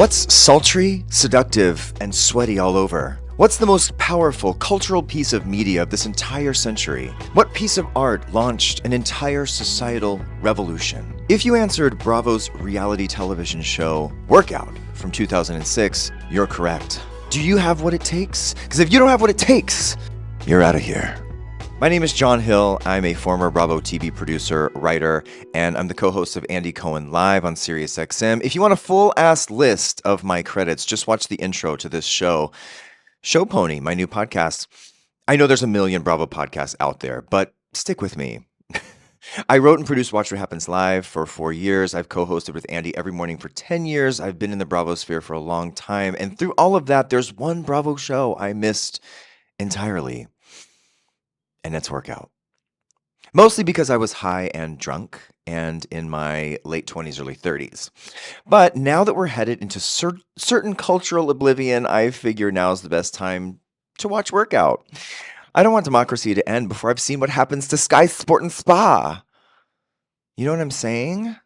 What's sultry, seductive, and sweaty all over? What's the most powerful cultural piece of media of this entire century? What piece of art launched an entire societal revolution? If you answered Bravo's reality television show, Workout, from 2006, you're correct. Do you have what it takes? Because if you don't have what it takes, you're out of here. My name is John Hill. I'm a former Bravo TV producer, writer, and I'm the co-host of Andy Cohen Live on SiriusXM. If you want a full-ass list of my credits, just watch the intro to this show. Show Pony, my new podcast. I know there's a million Bravo podcasts out there, but stick with me. I wrote and produced Watch What Happens Live for 4 years. I've co-hosted with Andy every morning for 10 years. I've been in the Bravo sphere for a long time. And through all of that, there's one Bravo show I missed entirely. And that's Workout. Mostly because I was high and drunk and in my late 20s, early 30s. But now that we're headed into certain cultural oblivion, I figure now's the best time to watch Workout. I don't want democracy to end before I've seen what happens to Sky Sport and Spa. You know what I'm saying?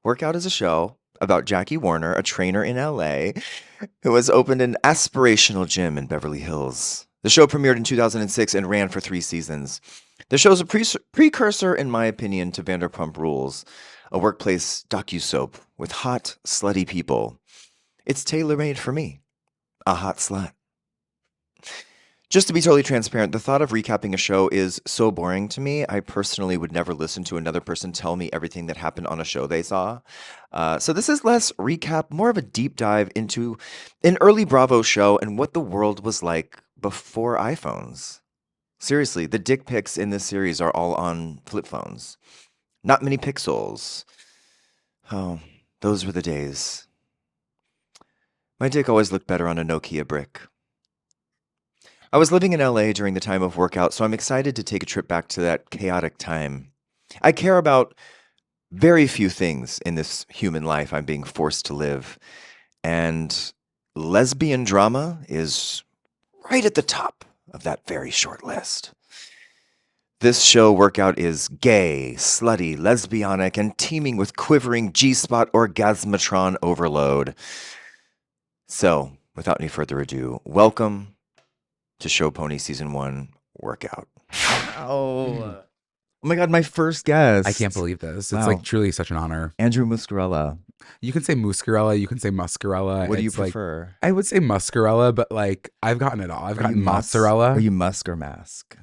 Workout is a show about Jackie Warner, a trainer in LA, who has opened an aspirational gym in Beverly Hills. The show premiered in 2006 and ran for 3 seasons. The show's a precursor, in my opinion, to Vanderpump Rules, a workplace docusoap with hot, slutty people. It's tailor-made for me, a hot slut. Just to be totally transparent, the thought of recapping a show is so boring to me. I personally would never listen to another person tell me everything that happened on a show they saw. So this is less recap, more of a deep dive into an early Bravo show and what the world was like before iPhones. Seriously, the dick pics in this series are all on flip phones. Not many pixels. Oh, those were the days. My dick always looked better on a Nokia brick. I was living in LA during the time of Workout, so I'm excited to take a trip back to that chaotic time. I care about very few things in this human life I'm being forced to live, and lesbian drama is right at the top of that very short list. This show, Workout, is gay, slutty, lesbianic, and teeming with quivering G-spot orgasmatron overload. So, without any further ado, welcome to Show Pony Season 1, Workout. Oh my God, my first guest. I can't believe this. Wow. It's like truly such an honor. Andrew Muscarella. You can say Muscarella, you can say Muscarella. What do you It's like- prefer? I would say Muscarella, but like I've gotten it all. I've gotten Are mozzarella. you Musk or Mask?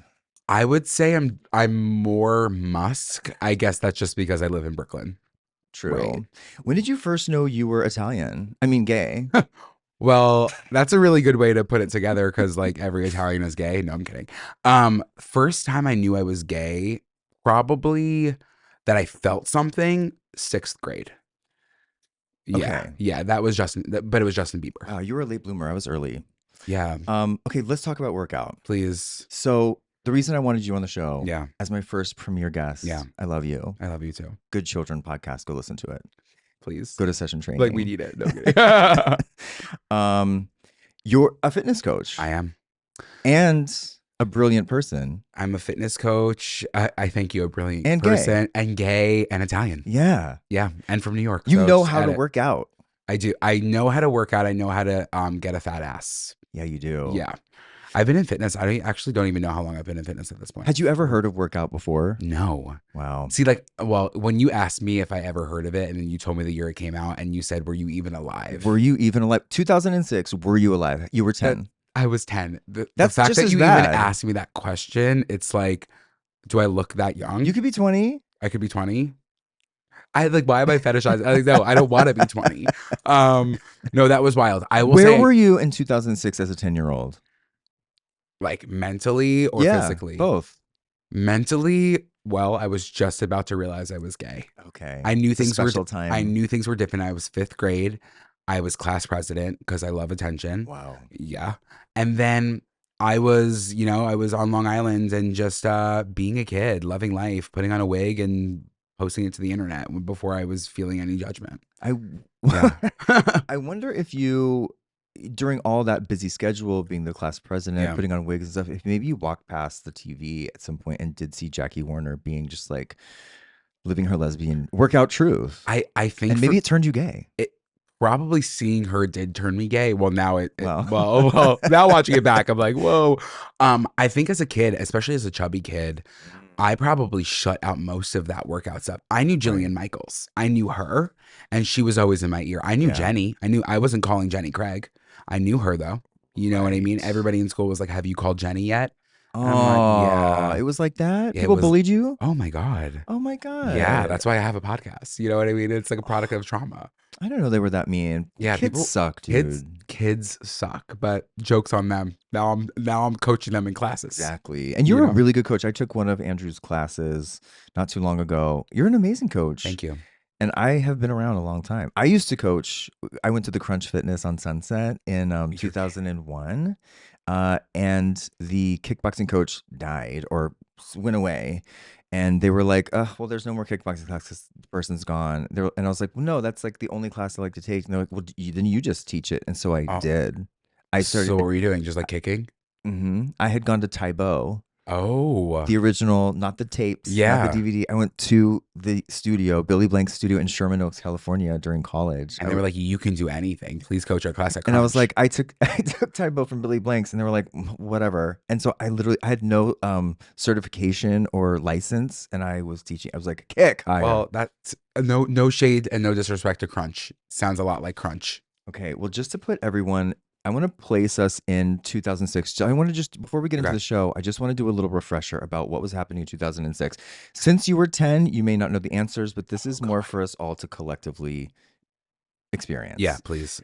I would say I'm more Musk. I guess that's just because I live in Brooklyn. True. Right. When did you first know you were Italian? I mean, gay. Well, that's a really good way to put it together because like every Italian is gay. No, I'm kidding. First time I knew I was gay, probably that I felt something, 6th grade. Yeah, Okay. yeah, that was but it was Justin Bieber. Wow, you were a late bloomer. I was early. Yeah, Okay, let's talk about Workout. please. So the reason I wanted you on the show, Yeah, as my first premiere guest, Yeah. I love you. I love you too. Good Children podcast. Go listen to it. Please. Go to session training. Like we need it. No, I'm kidding. You're a fitness coach I am. and a brilliant person. I'm a fitness coach. I think you a brilliant And gay. person and gay and Italian. Yeah. Yeah, and from New York. You so know just how add to it. work out. I do. I know how to work out. I know how to get a fat ass. Yeah, you do. Yeah. I've been in fitness. I actually don't even know how long I've been in fitness at this point. Had you ever heard of Workout before? No. Wow. See, like, well, when you asked me if I ever heard of it, and then you told me the year it came out, and you said, "Were you even alive?" Were you even alive? 2006, were you alive? You were 10. I was 10. The That's fact just that as you bad. even asked me that question, it's like, do I look that young? You could be 20. I could be 20. I like, why am I fetishizing? I like, no, I don't want to be 20. No, that was wild. I will Where say, were you in 2006 as a 10-year-old? like, mentally or physically? Both. Mentally, well, I was just about to realize I was gay. Okay. I knew It's a things were special time. I knew things were different. I was 5th grade. I was class president because I love attention. Wow. Yeah. And then I was, I was on Long Island and just being a kid, loving life, putting on a wig and posting it to the internet before I was feeling any judgment. Yeah. I wonder if you, during all that busy schedule of being the class president, Yeah. putting on wigs and stuff, if maybe you walked past the TV at some point and did see Jackie Warner being just like living her lesbian workout truth. I think and maybe it turned you gay. probably seeing her did turn me gay. Well, now Well, well, now watching it back, I'm like, whoa. I think as a kid, especially as a chubby kid, I probably shut out most of that workout stuff. I knew right. Jillian Michaels. I knew her, and she was always in my ear. I knew Yeah. Jenny. I wasn't calling Jenny Craig. I knew her though. You know what I mean? Right. Everybody in school was like, "Have you called Jenny yet?" And I'm like, Oh, "Yeah." it was like that? It People was. bullied you? Oh my god. Oh my Yeah, God. that's why I have a podcast. You know what I mean? It's like a product of trauma. I didn't know they were that mean. Yeah, Kids people, suck, dude. kids suck. But jokes on them. Now I'm coaching them in classes. Exactly. And You you're a know. really good coach. I took one of Andrew's classes not too long ago. You're an amazing coach. Thank you. And I have been around a long time. I used to coach. I went to the Crunch Fitness on Sunset in You're 2001. And the kickboxing coach died or went away. And they were like, well, there's no more kickboxing class 'cause the person's gone. And I was like, well, no, that's like the only class I like to take. And they're like, well, then you just teach it. And so I oh, did. I so started, what were you doing? Just like kicking? I had gone to Taibo, Oh, the original, not the tapes, not the yeah. DVD. I went to the studio, Billy Blank's studio in Sherman Oaks, California during college. And they were like, you can do anything. Please coach our class at And I was Crunch. like, I took I took Taibo from Billy Blanks, and they were like, whatever. And so I had no certification or license, and I was teaching. I was like, kick higher. Well, that's no shade and no disrespect to Crunch. Sounds a lot like Crunch. Okay, well, just to put everyone, I want to place us in 2006. So I want to just, before we get into Okay. the show, I just want to do a little refresher about what was happening in 2006. Since you were 10, you may not know the answers, but this is more for us all to collectively experience. Yeah, please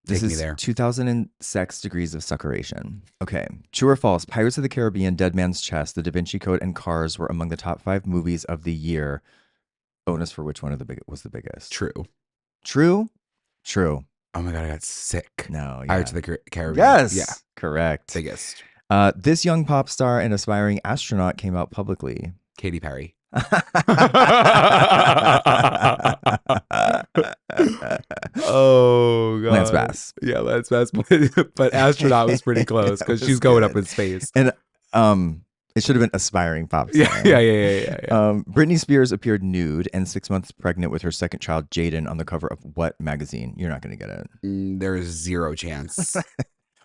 This take me is there. 2006 degrees of suckeration. Okay. True or false? Pirates of the Caribbean, Dead Man's Chest, The Da Vinci Code, and Cars were among the top 5 movies of the year. Bonus for which one of the was the biggest? True. True? True. Oh my god, I got sick. No. Yeah. Pirates of the Caribbean. Yes. Yeah, Correct. biggest. This young pop star and aspiring astronaut came out publicly. Katy Perry. Oh god. Lance Bass. Yeah, Lance Bass. But astronaut was pretty close That because was she's going up good. in space. And it should have been aspiring pop star. Yeah. Britney Spears appeared nude and 6 months pregnant with her second child, Jaden, on the cover of what magazine? You're not going to get it. There's zero chance.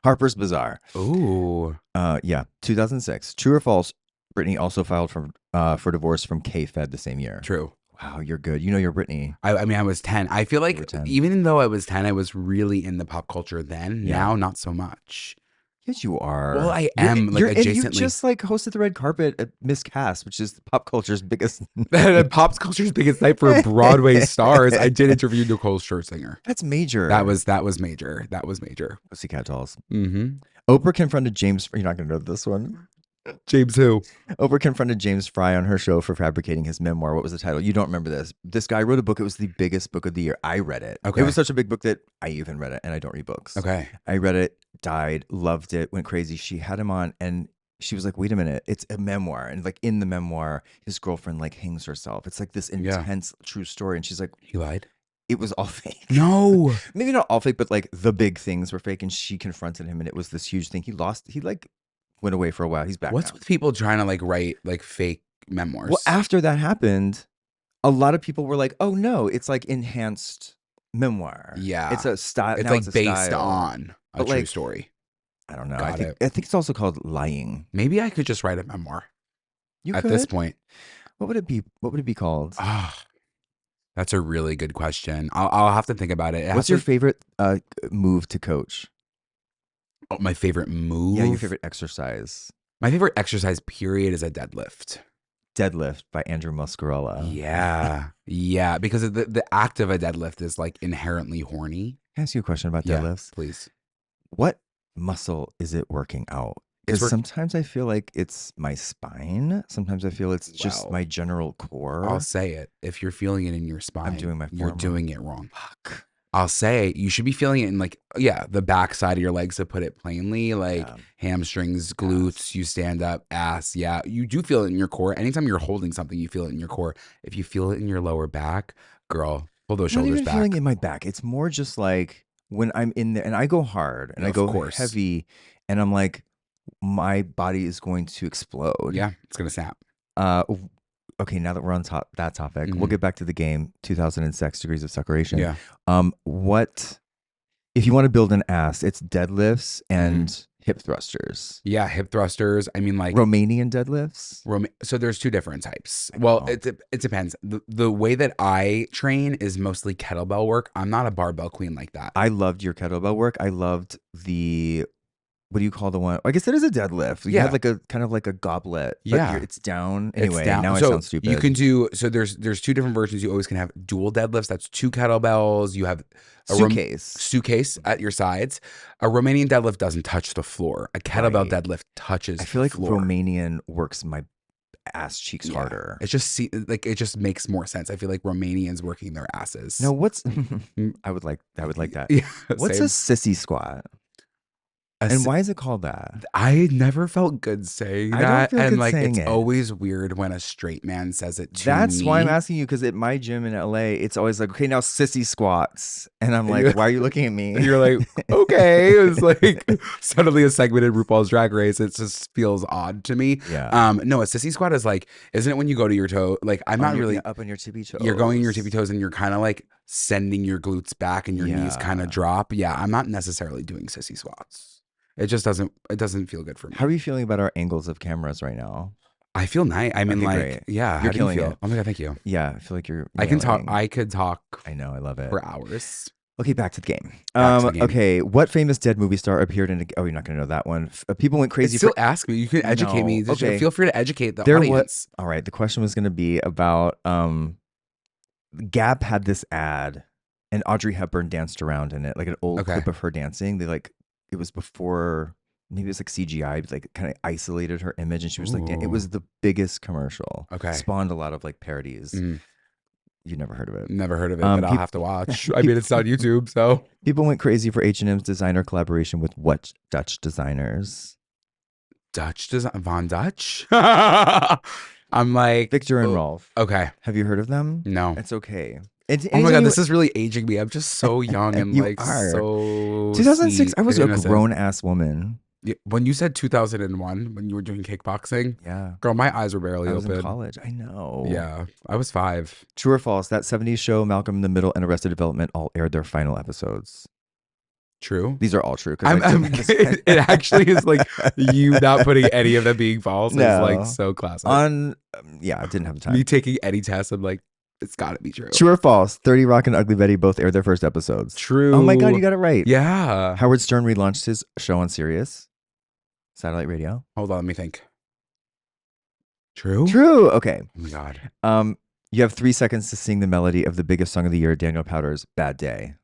Harper's Bazaar. Ooh. Yeah, 2006. True or false? Britney also filed for divorce from K-Fed the same year. True. Wow, you're good. You know you're Britney. I mean, I was 10. I feel were like 10. even though I was 10, I was really in the pop culture then. Yeah. Now, not so much. Yes, you are. Well, I am, like, and you adjacently. just like hosted the red carpet at Miscast, which is pop culture's biggest. Pop culture's biggest night for Broadway stars. I did interview Nicole Scherzinger. That's major. That was major. That was major. Pussycat Dolls. Mm-hmm. Oprah confronted James. You're not going to know this one. James who? Oprah confronted James Fry on her show for fabricating his memoir. What was the title? You don't remember this. This guy wrote a book. It was the biggest book of the year. I read it. Okay. It was such a big book that I even read it, and I don't read books. Okay. I read it, died, loved it, went crazy. She had him on, and she was like, wait a minute, it's a memoir. And like in the memoir, his girlfriend like hangs herself. It's like this intense true story. And she's like, He lied? it was all fake. No. Maybe not all fake, but like the big things were fake. And she confronted him, and it was this huge thing. He like went away for a while. He's back What's now. with people trying to like write like fake memoirs? Well, after that happened, a lot of people were like, "Oh no, it's like enhanced memoir. Yeah. it's a style. It's now like it's a based style." on a But, true like, story. I don't know. Got I think it's also called lying. Maybe I could just write a memoir You at could. this point. What would it be? What would it be called? Ah, that's a really good question. I'll have to think about it. What's your favorite move to coach? my favorite move? Yeah, your favorite exercise. My favorite exercise period is a deadlift. Deadlift by Andrew Muscarella. Yeah, because the act of a deadlift is like inherently horny. Can I ask you a question about Yeah, deadlifts? please. What muscle is it working out? It's Because sometimes I feel like it's my spine. Sometimes I feel it's just Well, my general core. I'll say it. If you're feeling it in your spine, doing my you're forearm. doing it wrong. Fuck. I'll say you should be feeling it in like, the back side of your legs, to put it plainly, like Yeah. hamstrings, glutes, you stand up, ass. Yeah, you do feel it in your core. Anytime you're holding something, you feel it in your core. If you feel it in your lower back, girl, pull those Not shoulders even back. feeling in my back. It's more just like when I'm in there and I go hard and I Of go course. heavy and I'm like, my body is going to explode. Yeah, it's going to snap. Uh, okay, now that we're on that topic, we'll get back to the game 2006 Degrees of Separation. Yeah. What if you want to build an ass? It's deadlifts and hip thrusters. Yeah, hip thrusters. I mean, like Romanian deadlifts. So there's two different types. Well, it depends. The way that I train is mostly kettlebell work. I'm not a barbell queen like that. I loved your kettlebell work. I loved the, what do you call the one? I guess it is a deadlift. You had like a kind of like a goblet. But Yeah. it's down. Anyway, It's down. now I So sound stupid. you can do, so there's two different versions. You always can have dual deadlifts. That's two kettlebells. You have a suitcase at your sides. A Romanian deadlift doesn't touch the floor. A kettlebell deadlift touches. I feel like floor. Romanian works my ass cheeks harder. It just makes more sense. I feel like Romanians working their asses. No, what's I would like that. Yeah, What's same. a sissy squat? And why is it called that? I never felt good saying I that. don't feel And good like saying it's it. always weird when a straight man says it to That's me. why I'm asking you, because at my gym in LA, it's always like, okay, now sissy squats. And I'm like, why are you looking at me? And you're like, okay. It's like suddenly a segment in RuPaul's Drag Race. It just feels odd to me. Yeah. No, a sissy squat is like, isn't it when you go to your toe? Like, I'm not really up on your tippy toes. You're going your tippy toes and you're kind of like sending your glutes back and your knees kind of drop. Yeah, I'm not necessarily doing sissy squats. It just doesn't feel good for me. How are you feeling about our angles of cameras right now? I feel nice. I mean, Okay, like, great. yeah. You're How do you killing feel? it. Oh my God, thank you. Yeah, I feel like you're I can talk. nailing. I could talk. I know, I love it. For hours. Okay, back to the game. Back to the game. Okay, what famous dead movie star appeared in? Oh, you're not gonna know that one. People went crazy. Still ask me. You can educate No, me. okay. Feel free to educate the There audience. All right. The question was gonna be about Gap had this ad, and Audrey Hepburn danced around in it, like an old clip of her dancing. It was before. Maybe it was like CGI, like kind of isolated her image, and she was like, it was the biggest commercial. Okay. Spawned a lot of like parodies. You never heard of it. Never heard of it, but I'll have to watch. I mean, it's on YouTube, so. People went crazy for H&M's designer collaboration with what Dutch designers? Von Dutch? I'm like. Victor and Rolf. Okay. Have you heard of them? No. It's okay. Oh my God, this is really aging me. I'm just so young and like so 2006, sweet I was a innocent. grown-ass woman. Yeah, when you said 2001, when you were doing kickboxing, yeah, girl, my eyes were barely I was open. in college. I know. Yeah, I was 5. True or false? That 70s show, Malcolm in the Middle and Arrested Development, all aired their final episodes. True. These are all true. It actually is like you not putting any of them being false. No. Is like so classic. Yeah, I didn't have the time. Me taking any test, I'm like, it's got to be true. True or false? 30 Rock and Ugly Betty both aired their first episodes. True. Oh my God, you got it right. Yeah. Howard Stern relaunched his show on Sirius satellite radio. Hold on, let me think. True. True. Okay. Oh my God. You have 3 seconds to sing the melody of the biggest song of the year, Daniel Powter's "Bad Day."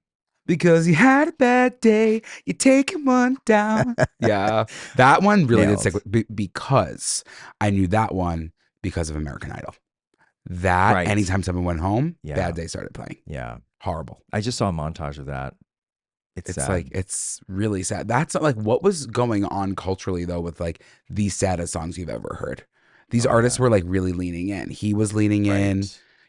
Because you had a bad day, you're taking one down. Yeah, that one really did stick because I knew that one because of American Idol. That anytime someone went home, Bad Day started playing. Yeah, horrible. I just saw a montage of that. It's sad. Like it's really sad. That's like what was going on culturally though with like the saddest songs you've ever heard. These artists were like really leaning in. He was leaning in.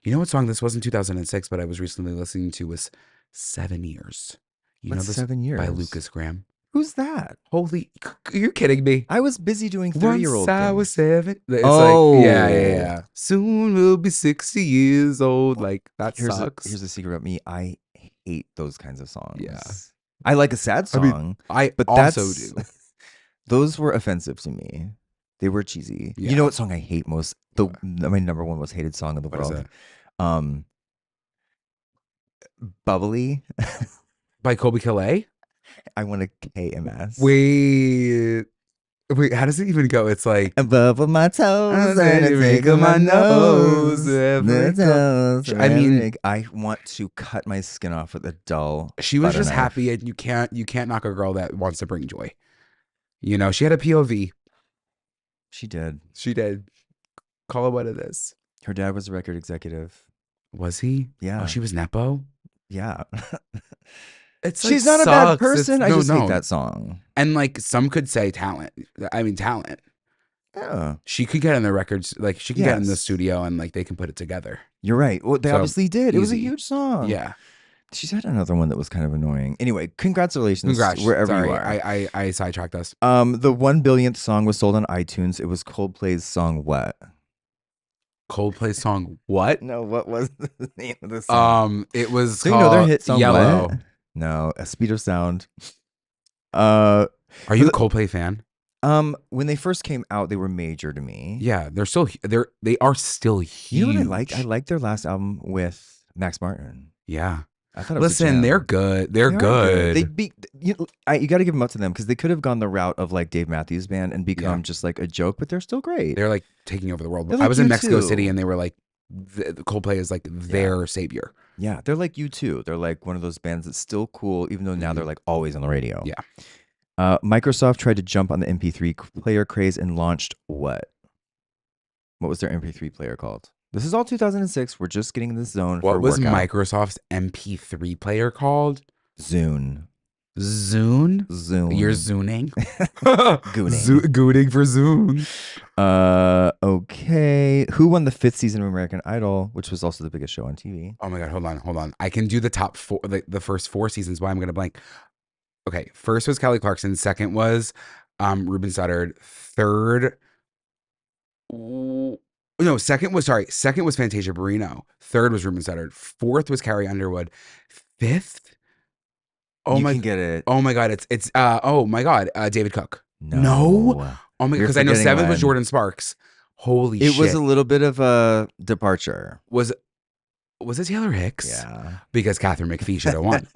You know what song this was in 2006, but I was recently listening to was 7 Years. You know this 7 Years? By Lucas Graham. Who's that? Holy, you're kidding me. I was busy doing 30-year-old Once I was 7. It's like, yeah. Soon we'll be 60 years old. Like that sucks. Here's the secret about me. I hate those kinds of songs. Yeah. I like a sad song. But also do. Those were offensive to me. They were cheesy. Yeah. You know what song I hate most? My number one most hated song in the world. Is Bubbly by Kobe Calais. I want a KMS. Wait, how does it even go? It's like above my toes and a tick of my nose. I mean, I want to cut my skin off with a dull. She was just happy, and you can't knock a girl that wants to bring joy. You know, she had a POV. She did. Call it what it is. Her dad was a record executive. Was he? Yeah. Oh, she was Nepo? Yeah. She's not a bad person. I just hate that song. And like some could say talent. I mean talent. Yeah. She could get in the records, like she could get in the studio and like they can put it together. You're right. Well, they obviously did. Easy. It was a huge song. Yeah. She's had another one that was kind of annoying. Anyway, congratulations wherever you are. I sidetracked us. The 1 billionth song was sold on iTunes. It was Coldplay's song "What." Coldplay song. What? No, what was the name of the song? It was So you know their called hit song what? Yellow. No, A Speed of Sound. Uh, Are you a Coldplay fan? when they first came out, they were major to me. Yeah, they are still You know what I liked? I huge. liked their last album with Max Martin. Yeah. I thought it was a Listen, they're jam. good. They're They are good. They good. beat you got to give them up to them because they could have gone the route of like Dave Matthews Band and become Yeah. just like a joke, but they're still great. They're like taking over the world. They're I like was in you Mexico too. City and they were like, the Coldplay is like their savior. Yeah, they're like you too. They're like one of those bands that's still cool, even though now they're like always on the radio. Yeah. Microsoft tried to jump on the MP3 player craze and launched what? What was their MP3 player called? This is all 2006. We're just getting in this zone for What was workout. Microsoft's MP3 player called? Zune. Zune? Zune. You're zooning? Gooning. Gooning for Zune. Okay. Who won the 5th season of American Idol, which was also the biggest show on TV? Oh my God, hold on. I can do the top four, the first 4 seasons. Why I'm going to blank. Okay, first was Kelly Clarkson. Second was Ruben Studdard. Third, no, second was Fantasia Barrino. Third was Ruben Studdard. Fourth was Carrie Underwood. Fifth, You can get it. oh my God, it's oh my God, David Cook. No. Oh my God, You're because I know forgetting seventh was one. Jordan Sparks. Holy shit. It was a little bit of a departure. Was it Taylor Hicks? Yeah. Because Catherine McPhee should have won.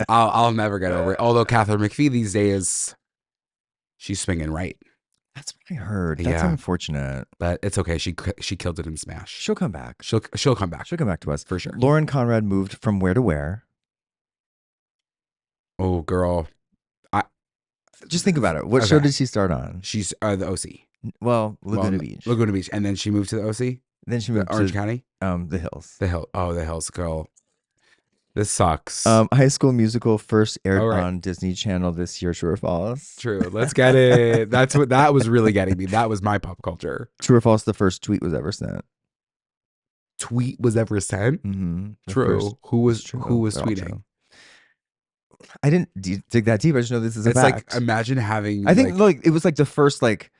I'll never get over it. Although Catherine McPhee these days, she's swinging right. That's what I heard. That's Yeah. unfortunate. But it's okay. She killed it in Smash. She'll come back. She'll come back She'll come back to us. for sure. Lauren Conrad moved from where to where? Oh girl, Just think about it. What show did she start on? she's the OC. Well, Laguna Beach. Laguna Beach, and then she moved to the OC, Then she moved Orange to County, the Hills. the Hill. Oh, the Hills, girl. This sucks. High School Musical first aired All right. on Disney Channel this year. True or false? True. Let's get it. That was really getting me. That was my pop culture. True or false? The first tweet was ever sent. Tweet was ever sent. Mm-hmm. True. Who was They're all tweeting? true. I didn't dig that deep. I just know this is a It's fact. like imagine having. I think like it was like the first like,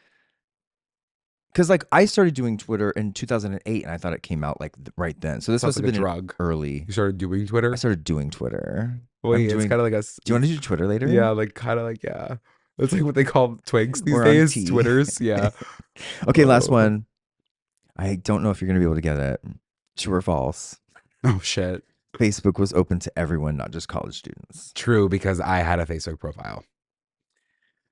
because like I started doing Twitter in 2008 and I thought it came out like right then. So this must sounds have like a been drug. early. You started doing Twitter. I started doing Twitter. Wait, doing- it's kind of like a. Do you want to do Twitter later? Yeah, like kind of like yeah. That's like what they call twigs these We're on days. T. Twitters. Yeah. Okay, last Oh. one. I don't know if you're gonna be able to get it. True or false? Oh shit. Facebook was open to everyone, not just college students. True, because I had a Facebook profile.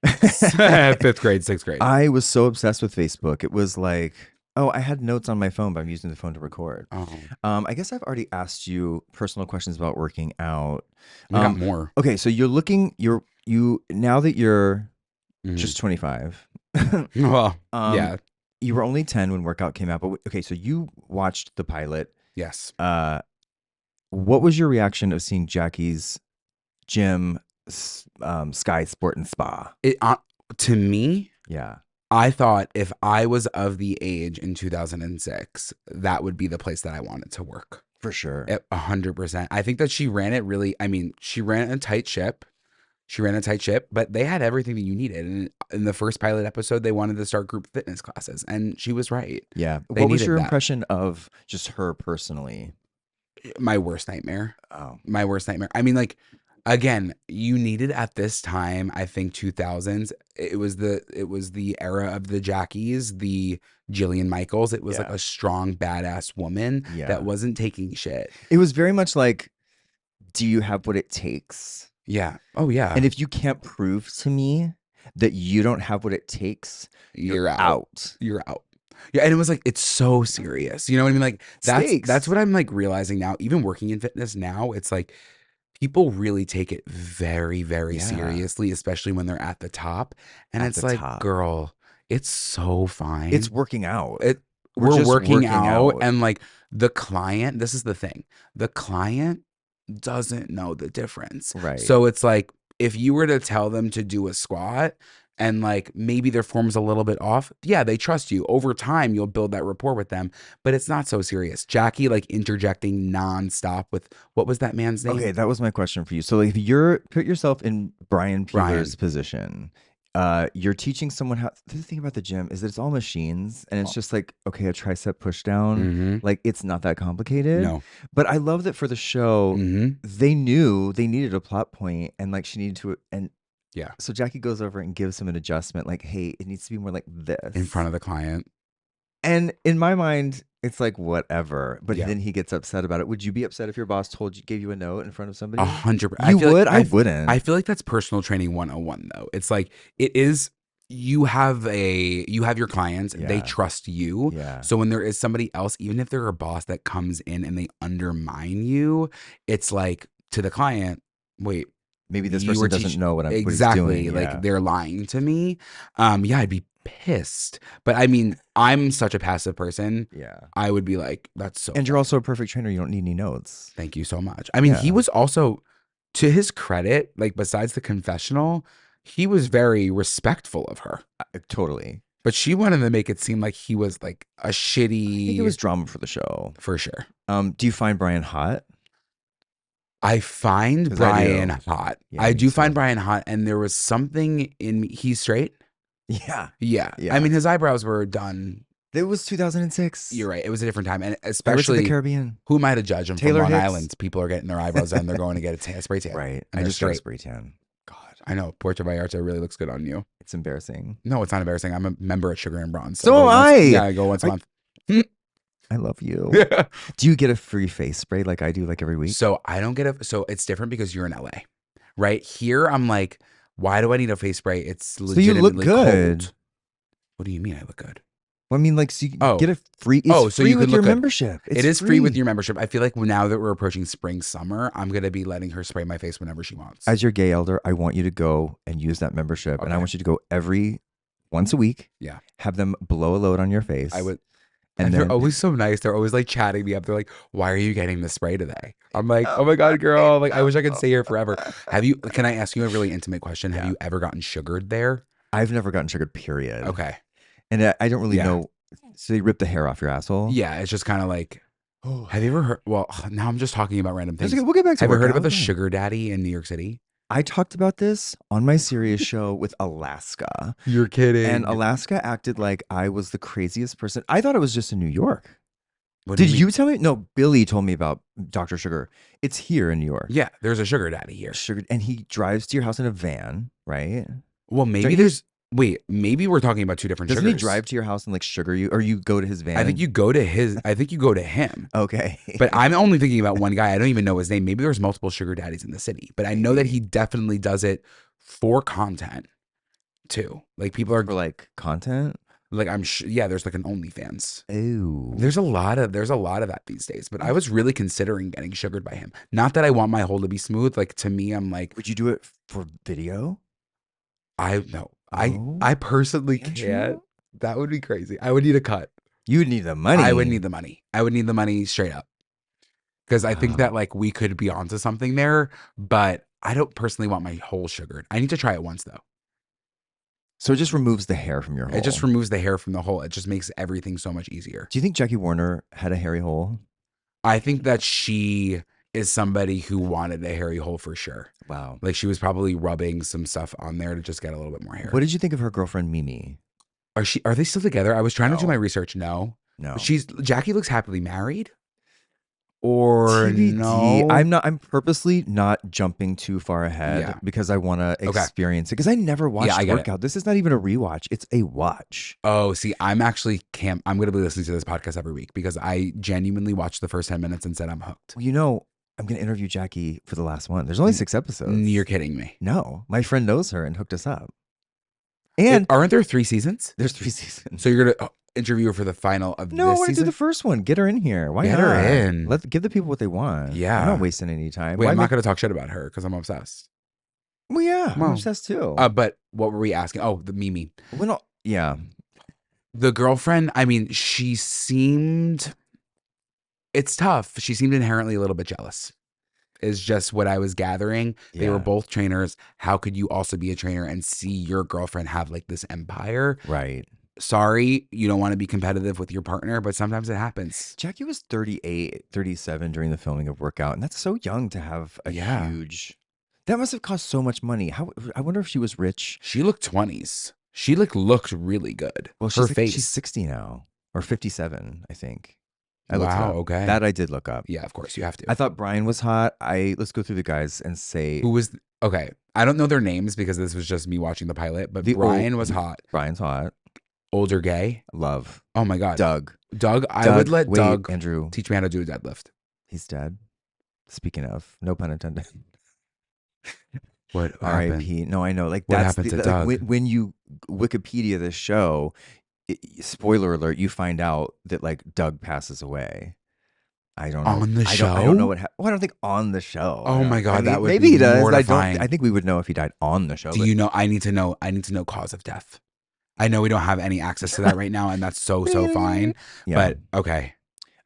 5th grade, 6th grade. I was so obsessed with Facebook. It was like, oh, I had notes on my phone, but I'm using the phone to record. Oh, I guess I've already asked you personal questions about working out. we got more. Okay, so you're looking. You now that you're Mhm. just 25. Well, um, yeah, You were only 10 when Workout came out, but okay, so you watched the pilot. yes. What was your reaction of seeing Jackie's gym, Sky Sport and Spa? It to me, Yeah. I thought if I was of the age in 2006, that would be the place that I wanted to work. For sure. 100%. I think that she ran it really. I mean, she ran a tight ship. But they had everything that you needed. And in the first pilot episode, they wanted to start group fitness classes, and she was right. Yeah. They What was needed your that. impression of just her personally? My worst nightmare. Oh. My worst nightmare. I mean, like, again, you needed at this time, I think 2000s, it was the era of the Jackies, the Jillian Michaels. It was like Yeah. a strong, badass woman Yeah. that wasn't taking shit. It was very much like, do you have what it takes? Yeah. Oh, yeah. And if you can't prove to me that you don't have what it takes, you're out. You're out. Yeah, and it was like it's so serious. You know what I mean? Like Stakes. that's what I'm like realizing now. Even working in fitness now, it's like people really take it very, very Yeah. seriously, especially when they're at the top. And At it's the like, top. girl, it's so fine. It's working out. We're just working out, and like the client. This is the thing: the client doesn't know the difference. Right. So it's like if you were to tell them to do a squat and like maybe their form's a little bit off, yeah, they trust you. Over time, you'll build that rapport with them, but it's not so serious. Jackie like interjecting nonstop with what was that man's name? Okay, that was my question for you. So like, if you're put yourself in Brian Brian. Peeler's position, You're teaching someone how. The thing about the gym is that it's all machines, and it's just like, okay, a tricep push down. Mm-hmm. Like it's not that complicated. No. But I love that for the show, Mm-hmm. they knew they needed a plot point, and like she needed to, and Yeah. so Jackie goes over and gives him an adjustment, like, hey, it needs to be more like In this. front of the client. And in my mind, it's like whatever. But Yeah. then he gets upset about it. Would you be upset if your boss gave you a note in front of somebody? 100%. You would? I I wouldn't. feel like that's personal training 101 though. It's like it is you have your clients, they Yeah. trust you. Yeah. So when there is somebody else, even if they're a boss that comes in and they undermine you, it's like to the client, wait, Maybe this you person were doesn't know what exactly what he's doing. like Yeah. they're lying to me. Yeah, I'd be pissed. But I mean, I'm such a passive person. Yeah. I would be like, that's so And you're also a perfect trainer. You don't need any notes. thank you so much. I mean, he Yeah. was also, to his credit, like besides the confessional, he was very respectful of her. Totally. But she wanted to make it seem like he was like a I think it shitty, was drama for the show. for sure. Do you find Brian hot? I find 'Cause I do. Brian hot. Yeah, I me do find too. Brian hot, and there was something in me. He's straight. Yeah. Yeah. Yeah. I mean, his eyebrows were done. It was 2006. You're right. It was a different time, and Pirates of the especially Caribbean. who am I to judge him Taylor from Long Hicks. Island? People are getting their eyebrows done. They're going to get a spray tan. Right. And I they're just got a straight. spray tan. God, I know. Puerto Vallarta really looks good on you. it's embarrassing. No, it's not embarrassing. I'm a member at Sugar and Bronze. So go am once- I. Yeah, I go once a month. I love you. Do you get a free face spray like I do, like every week? So I don't get so it's different because you're in LA, right? Here I'm like, why do I need a face spray? It's So you look legitimately good. cold. What do you mean I look good? Well, I mean, like, so you Oh. get a free. It's Oh, so free you with can your look good. membership. It is free with your membership. I feel like now that we're approaching spring, summer, I'm gonna be letting her spray my face whenever she wants. As your gay elder, I want you to go and use that membership, and I Okay. want you to go once a week. Yeah. Have them blow a load on your face. I would. And And then they're always so nice. They're always like chatting me up. They're like, "Why are you getting the spray today?" I'm like, "Oh my god, girl! Like, I wish I could stay here forever." Have you? Can I ask you a really intimate question? Have Yeah. you ever gotten sugared there? I've never gotten sugared. Period. Okay. And I don't really Yeah. know. So they rip the hair off your asshole. Yeah, it's just kind of like. Have you ever heard? Well, now I'm just talking about random That's things. okay. We'll get back to Have you heard about workout. the sugar daddy in New York City? I talked about this on my Sirius show with Alaska. You're kidding. And Alaska acted like I was the craziest person. I thought it was just in New York. What do Did mean? you tell me? No, Billy told me about Dr. Sugar. It's here in New York. Yeah, there's a sugar daddy here. Sugar, and he drives to your house in a van, right? Well, maybe Don't you- there's. Wait, maybe we're talking about two different Doesn't sugars. he drive to your house and like sugar you, or you go to his van? I think you go to his. I think you go to him. Okay. But I'm only thinking about one guy. I don't even know his name. Maybe there's multiple sugar daddies in the city, but I know that he definitely does it for content too. Like people are for like content. like, yeah, there's like an OnlyFans. Oh, There's a lot of that these days. But I was really considering getting sugared by him. Not that I want my hole to be smooth. Like to me, I'm like, would you do it for video? no, Oh, I personally Andrew? can't. That would be crazy. I would need a cut. You would need the money. I would need the money. I would need the money straight up. Because I think Wow. that like we could be onto something there, but I don't personally want my whole sugared. I need to try it once though. So it just removes the hair from your hole. It just removes the hair from the hole. It just makes everything so much easier. Do you think Jackie Warner had a hairy hole? I think that she is somebody who wanted a hairy hole for sure. Wow. Like she was probably rubbing some stuff on there to just get a little bit more hair. What did you think of her girlfriend Mimi? Are they still together? I was trying to do No. my research. No. No. Jackie looks happily married. Or TBD. no. I'm purposely not jumping too far ahead Yeah. because I want to Okay. experience it. Because I never watched I get it. Workout. This is not even a rewatch. It's a watch. Oh, see, I'm actually I'm going to be listening to this podcast every week because I genuinely watched the first 10 minutes and said I'm hooked. Well, you know, I'm going to interview Jackie for the last one. There's only 6 episodes. You're kidding me. No, my friend knows her and hooked us up. And Aren't there 3 seasons? there's 3 seasons. So you're going to interview her for the final of No, I this want to do season? the first one. Get her in here. Why Get not? her in. Give the people what they want. Yeah. I'm not wasting any time. Wait, Why I'm not make- going to talk shit about her because I'm obsessed. Well, yeah, Well, I'm obsessed too. But what were we asking? Oh, the Mimi. Yeah. The girlfriend, I mean, she seemed, it's tough. She seemed inherently a little bit jealous, is just what I was gathering. They were Yeah. both trainers. How could you also be a trainer and see your girlfriend have like this empire? Right. Sorry, you don't want to be competitive with your partner, but sometimes it happens. Jackie was 38, 37 during the filming of Workout, and that's so young to have a Yeah. huge. That must have cost so much money. How I wonder if she was rich. She looked 20s. She looked really good. Well, Her she's face. 60 now or 57, I think. I looked it Wow. up. Okay. That I did look up. Yeah, of course you have to. I thought Brian was hot. Let's go through the guys and say Who was okay? I don't know their names because this was just me watching the pilot. But the old Brian was hot. Brian's hot. Older gay. Love. Oh my god. Doug. Doug. I would let wait, Doug Andrew. teach me how to do a deadlift. He's dead. Speaking of, no pun intended. What happened? R.I.P. No, I know. Like What that's happened to like, Doug? when you Wikipedia this show. Spoiler alert! You find out that like Doug passes away. I don't know. On the I don't know show? what happened. Well, I don't think on the show. Oh my God, that would maybe be he does. mortifying. I think we would know if he died on the show. Do but- you know? I need to know. I need to know cause of death. I know we don't have any access to that right now, and that's so fine. Yeah. But okay.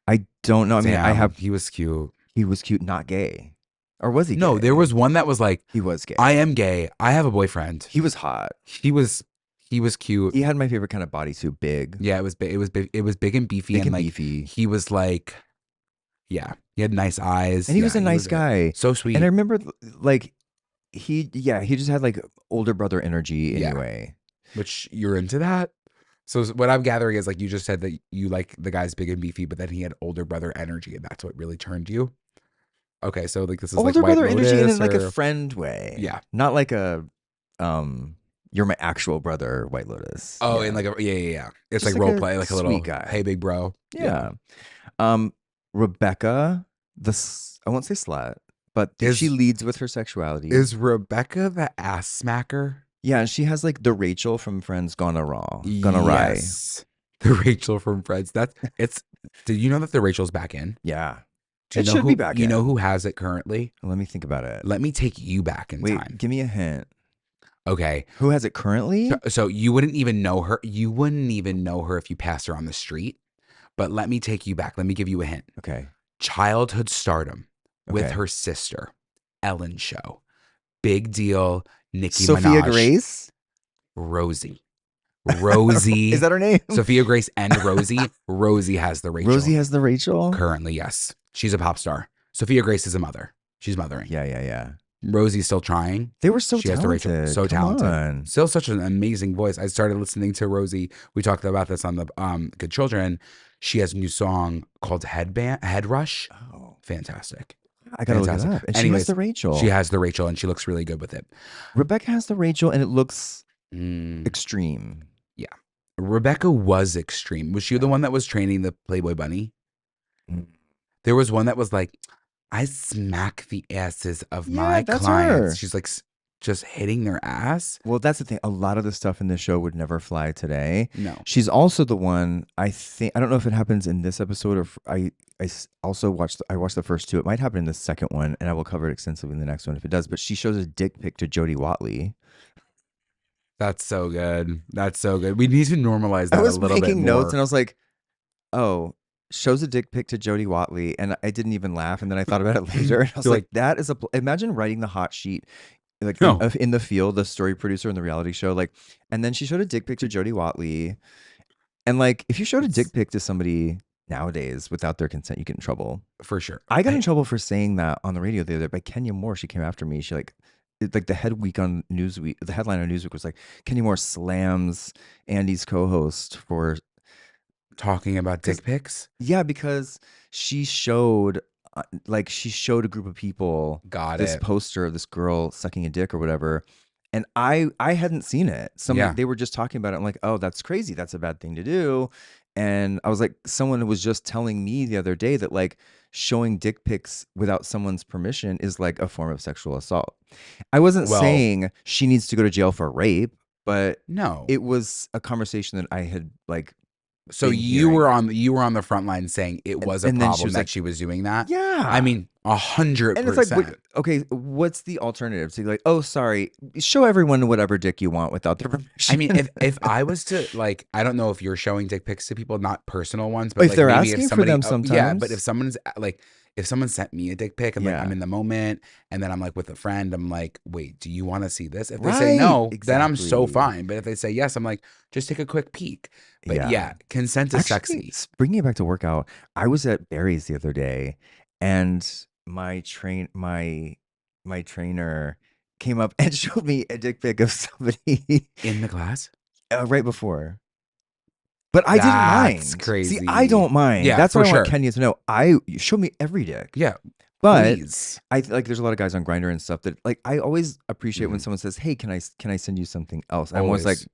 I don't know. I mean, Damn, he was cute. He was cute, not gay, or was he? No, gay? there was one that was like, He was gay. I am gay. I have a boyfriend. He was hot. He was cute. He had my favorite kind of bodysuit, big. Yeah, it was big. It was big. It was big and beefy, Big and and like beefy. he was like, yeah, he had nice eyes, And he Yeah, was a nice guy. so sweet. And I remember like he just had like older brother energy Yeah. anyway. Which you're into that. So what I'm gathering is like you just said that you like the guy's big and beefy, but then he had older brother energy, and that's what really turned you. Okay, so like this is Older like White brother energy in Lotus like or- a friend way. Yeah. Not like a you're my actual brother, White Lotus. Oh, yeah. and like yeah. It's Just like like role a play, like a sweet little guy. hey big bro. Yeah. Rebecca, I won't say slut, but Is- she leads with her sexuality. Is Rebecca the ass smacker? Yeah, and she has like the Rachel from Friends gone awry. Yes. The Rachel from Friends. Did you know that the Rachel's back in? Yeah. Do you It know should who, be back You in. know who has it currently? Let me think about it. Let me take you back in Wait, time. give me a hint. Okay. Who has it currently? So you wouldn't even know her. You wouldn't even know her if you passed her on the street. But let me take you back. Let me give you a hint. Okay. Childhood stardom with Okay. her sister, Ellen Show. Big deal. Nicki Sophia Minaj. Grace? Rosie. Rosie. Is that her name? Sophia Grace and Rosie? Rosie has the Rachel. Rosie has the Rachel? Currently, yes. She's a pop star. Sophia Grace is a mother. She's mothering. Yeah. Rosie's still trying. They were so She has the talented. Rachel. So Come talented. on. Still such an amazing voice. I started listening to Rosie. We talked about this on the Good Children. She has a new song called Head Rush. Oh, Fantastic. I gotta look it Fantastic. up. And she Anyways, has the Rachel. She has the Rachel, and she looks really good with it. Rebecca has the Rachel, and it looks Mm. extreme. Rebecca was extreme. Was she the one that was training the Playboy Bunny? Mm. There was one that was like, I smack the asses of Yeah, my that's clients. her. She's like just hitting their ass. Well, that's the thing. A lot of the stuff in this show would never fly today. No. She's also the one. I don't know if it happens in this episode or also watched. I watched the first two. It might happen in the second one, and I will cover it extensively in the next one if it does. But she shows a dick pic to Jodie Watley. That's so good. That's so good. We need to normalize that I was a little bit making more. notes, and I was like, "Oh, shows a dick pic to Jodie Watley," and I didn't even laugh. And then I thought about it later, and I was You're like, "That is a imagine writing the hot sheet." Like No. in the field, the story producer in the reality show, like, and then she showed a dick pic to Jodie Watley, and like, if you showed a dick pic to somebody nowadays without their consent, you get in trouble. For sure. I got in trouble for saying that on the radio the other day by Kenya Moore. She came after me. She like the headline on Newsweek was like, Kenya Moore slams Andy's co-host for Talking about dick pics. yeah, because she showed a group of people Got this it. poster of this girl sucking a dick or whatever. And I hadn't seen it. Yeah. They were just talking about it. I'm like, oh, that's crazy. That's a bad thing to do. And I was like, someone was just telling me the other day that like showing dick pics without someone's permission is like a form of sexual assault. I wasn't Well- saying she needs to go to jail for rape, but No. it was a conversation that I had like, So been you were hearing. on the front line saying it was a and then she problem was that like, she was doing that. yeah. I mean, 100%. And it's like, okay, what's the alternative? So you're like, oh, sorry, show everyone whatever dick you want without their permission. I mean, if I was to like, I don't know if you're showing dick pics to people, not personal ones, but If like they're maybe asking if for somebody, them yeah, sometimes. but if someone's like, if someone sent me a dick pic and like Yeah. I'm in the moment and then I'm like with a friend, I'm like, wait, do you want to see this? If they say no, Right, then I'm so exactly. fine. But if they say yes, I'm like, just take a quick peek. But yeah, consent is Actually, sexy. bringing it back to workout, I was at Barry's the other day, and my trainer came up and showed me a dick pic of somebody In the class? right before. But I didn't That's mind. See, I crazy. don't mind. Yeah, That's for what I want sure. Kenya to know. I show me every dick. Yeah, But please. I like there's a lot of guys on Grinder and stuff that like I always appreciate when Mhm. someone says, "Hey, can I send you something else?" And I'm always like, Always.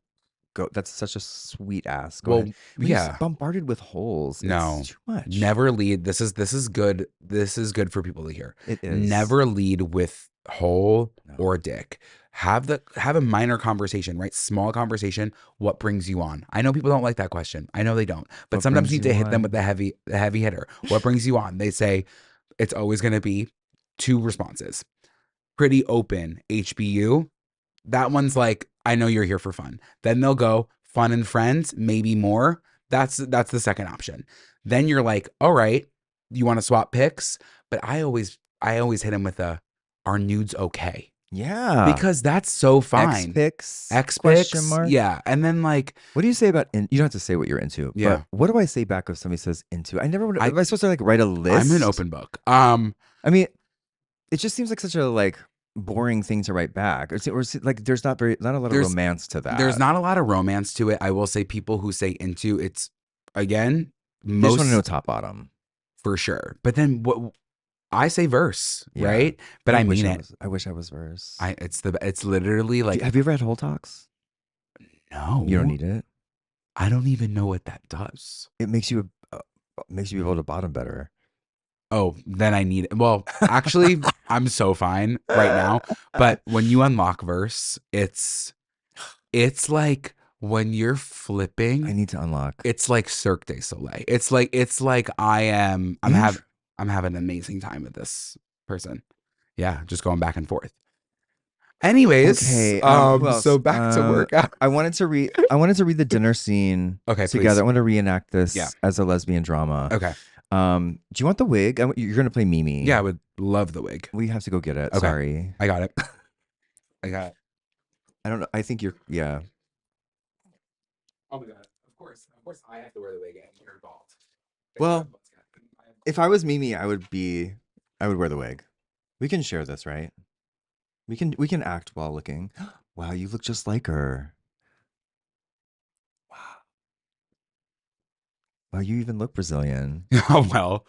"Go." That's such a sweet ask. Go ahead. Well, When you're yeah. bombarded with holes, it's No. too much. Never lead. This is good. This is good for people to hear. It is. Never lead with hole No. or dick. Have a minor conversation, right? Small conversation. What brings you on? I know people don't like that question. I know they don't. But What sometimes brings you need you to hit them with on? the heavy hitter. What brings you on? They say it's always going to be two responses. Pretty open HBU. That one's like, I know you're here for fun. Then they'll go fun and friends, maybe more. That's the second option. Then you're like, all right, you want to swap pics? But I always hit him with a, are nudes okay? Yeah. Because that's so X fine. pics? X Question pics, mark. yeah. And then like, What do you say about you don't have to say what you're into, but yeah, what do I say back if somebody says into? I never would. I Am I supposed to like write a I'm an list? open book. I mean, it just seems like such a like boring thing to write back. Like there's not a lot of there's romance to there's that. not a lot of romance to it. I will say people who say into it's again They just want to know most top bottom. for sure. But then what I say verse, Yeah. right? But I mean it. I wish I was verse. It's literally like Have you ever had whole talks? You don't no, need it. I don't even know what that does. It makes you able to bottom better. Oh, then I need it. Well, actually, I'm so fine right now. But when you unlock verse, it's like when you're I flipping, need to unlock. it's like Cirque du Soleil. It's like I'm having an amazing time with this person. Yeah, just going back and forth. Anyways, Okay. Who so else? back to workout. I wanted to read the dinner scene Okay, together. please. I want to reenact Yeah. this as a lesbian drama. Okay. Do you want the wig? You're gonna play Mimi. Yeah, I would love the wig. We have to go get it. Okay. Sorry. I got it. I got it. I don't know. I think you're. Yeah. Oh my god. Of course. Of course I have to wear the wig and you're involved. Well, if I was Mimi, I would be. I would wear the wig. We can share this, right? We can act while looking. Wow, you look just like her. Wow. Wow, you even look Brazilian. Oh well.